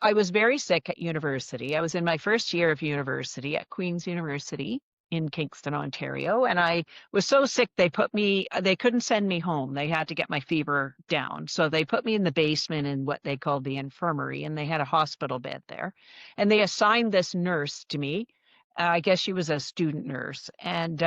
I was very sick at university. I was in my first year of university at Queen's University in Kingston, Ontario. And I was so sick, they couldn't send me home. They had to get my fever down. So they put me in the basement in what they called the infirmary, and they had a hospital bed there. And they assigned this nurse to me. I guess she was a student nurse. And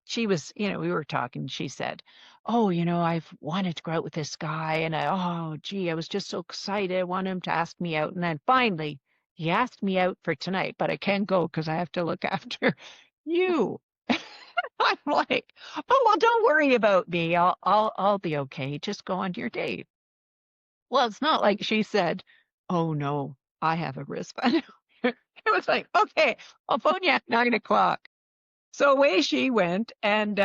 she was, we were talking. She said, oh, I've wanted to go out with this guy. And oh, gee, I was just so excited. I wanted him to ask me out. And then finally, he asked me out for tonight, but I can't go because I have to look after you. I'm like, oh, well, don't worry about me. I'll be okay. Just go on your date. Well, it's not like she said, oh no, I have a wristband. It was like, okay, I'll phone you at 9 o'clock. So away she went, and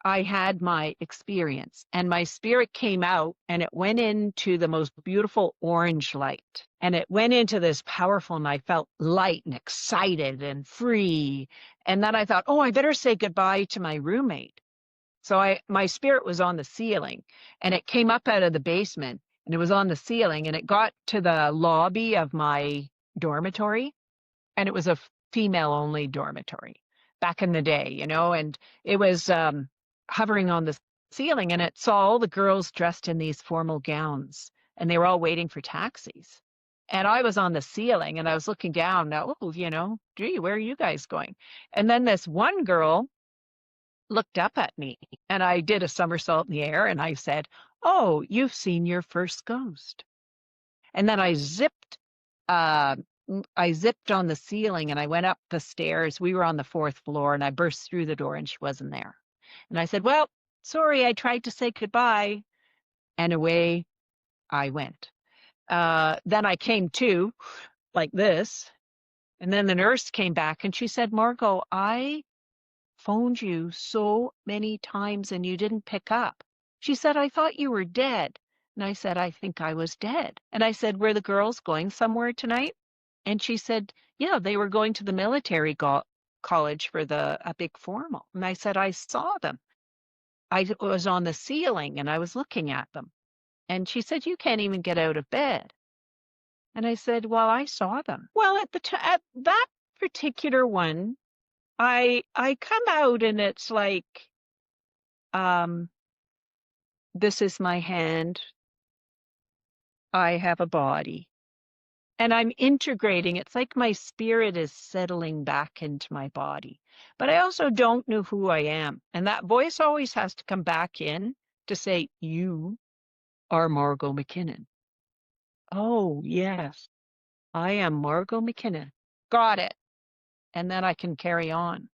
I had my experience, and my spirit came out and it went into the most beautiful orange light. And it went into this powerful, and I felt light and excited and free. And then I thought, oh, I better say goodbye to my roommate. So my spirit was on the ceiling, and it came up out of the basement, and it was on the ceiling, and it got to the lobby of my dormitory, and it was a female only dormitory back in the day, and it was hovering on the ceiling, and it saw all the girls dressed in these formal gowns, and they were all waiting for taxis. And I was on the ceiling, and I was looking down. Now, oh, gee, where are you guys going? And then this one girl looked up at me, and I did a somersault in the air, and I said, oh, you've seen your first ghost. And then uh, I zipped on the ceiling, and I went up the stairs. We were on the 4th floor, and I burst through the door, and she wasn't there. And I said, well, sorry, I tried to say goodbye. And away I went. Then I came to like this. And then the nurse came back, and she said, Margo, I phoned you so many times and you didn't pick up. She said, I thought you were dead. And I said, I think I was dead. And I said, were the girls going somewhere tonight? And she said, yeah, they were going to the military college for a big formal. And I said, I saw them. I was on the ceiling and I was looking at them. And she said, you can't even get out of bed. And I said, well, I saw them. Well, at that particular one, I come out, and it's like, this is my hand. I have a body. And I'm integrating. It's like my spirit is settling back into my body. But I also don't know who I am. And that voice always has to come back in to say, you are Margo McKinnon. Oh, yes, I am Margo McKinnon. Got it. And then I can carry on.